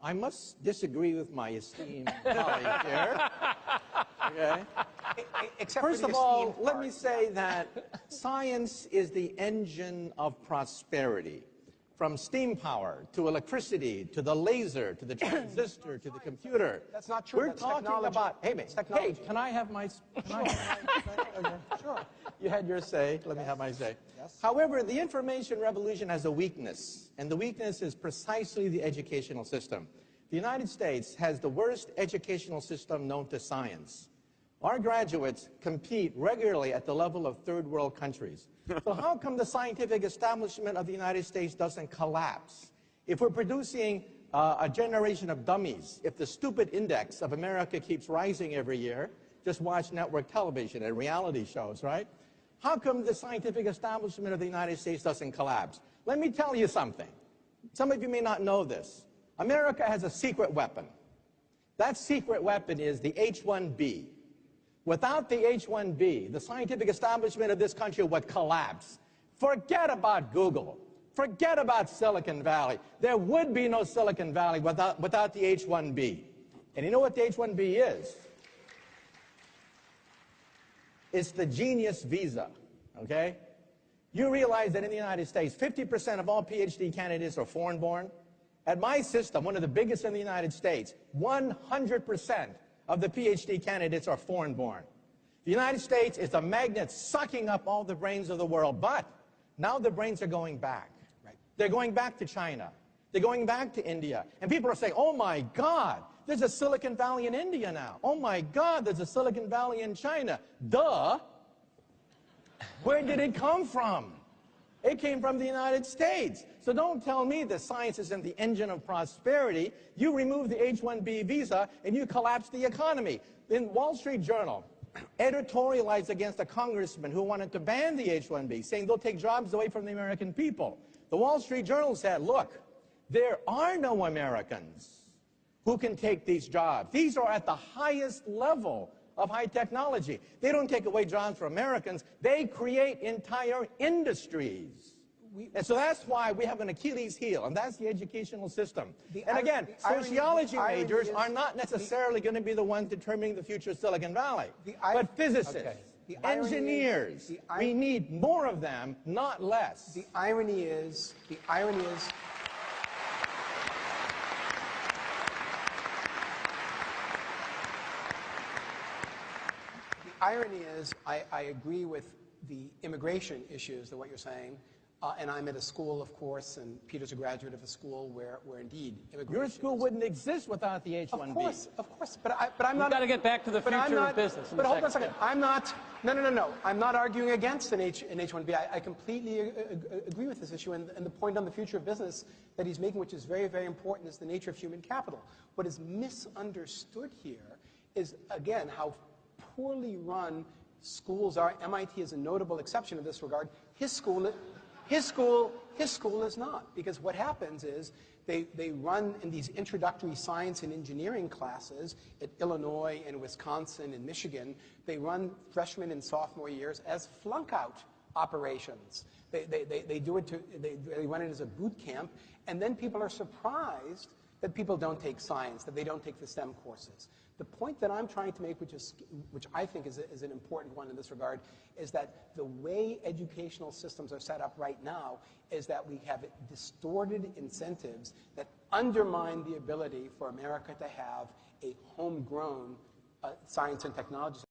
I must disagree with my esteemed colleague here. Okay? First of all, let me say that science is the engine of prosperity. From steam power to electricity to the laser to the transistor to the computer. That's not true. We're talking about, hey, can I have my, Sure. You had your say, let me have my say. Yes. However, the information revolution has a weakness, and the weakness is precisely the educational system. The United States has the worst educational system known to science. Our graduates compete regularly at the level of third world countries. So how come the scientific establishment of the United States doesn't collapse? If we're producing a generation of dummies, if the stupid index of America keeps rising every year, just watch network television and reality shows, right? How come the scientific establishment of the United States doesn't collapse? Let me tell you something. Some of you may not know this. America has a secret weapon. That secret weapon is the H-1B. Without the H-1B, the scientific establishment of this country would collapse. Forget about Google. Forget about Silicon Valley. There would be no Silicon Valley without the H-1B. And you know what the H-1B is? It's the genius visa, okay? You realize that in the United States, 50% of all PhD candidates are foreign-born? At my system, one of the biggest in the United States, 100% of the PhD candidates are foreign-born. The United States is a magnet sucking up all the brains of the world, but now the brains are going back. Right. They're going back to China. They're going back to India. And people are saying, oh my God, there's a Silicon Valley in India now. Oh my God, there's a Silicon Valley in China. Duh. Where did it come from? It came from the United States. So don't tell me that science isn't the engine of prosperity. You remove the H-1B visa and you collapse the economy. In Wall Street Journal, editorialized against a congressman who wanted to ban the H-1B, saying they'll take jobs away from the American people. The Wall Street Journal said, look, there are no Americans who can take these jobs. These are at the highest level of high technology. They don't take away jobs from Americans. They create entire industries. And so that's why we have an Achilles heel, and that's the educational system. And again, sociology majors are not necessarily going to be the ones determining the future of Silicon Valley, but physicists, engineers. We need more of them, not less. The irony is, I agree with the immigration issues, that what you're saying, and I'm at a school, of course, and Peter's a graduate of a school where indeed immigration. Your school wouldn't exist without the H-1B. Of course, but I'm not. We've got to get back to the future of business. But hold on a second. I'm not. No. I'm not arguing against an H-1B. I completely agree with this issue, and the point on the future of business that he's making, which is very, very important, is the nature of human capital. What is misunderstood here is, again, how poorly run schools are. MIT is a notable exception in this regard. His school is not, because what happens is they run in these introductory science and engineering classes at Illinois and Wisconsin and Michigan. They run freshman and sophomore years as flunk-out operations. They run it as a boot camp, and then people are surprised that people don't take science, that they don't take the STEM courses. The point that I'm trying to make, which I think is an important one in this regard, is that the way educational systems are set up right now is that we have distorted incentives that undermine the ability for America to have a homegrown science and technology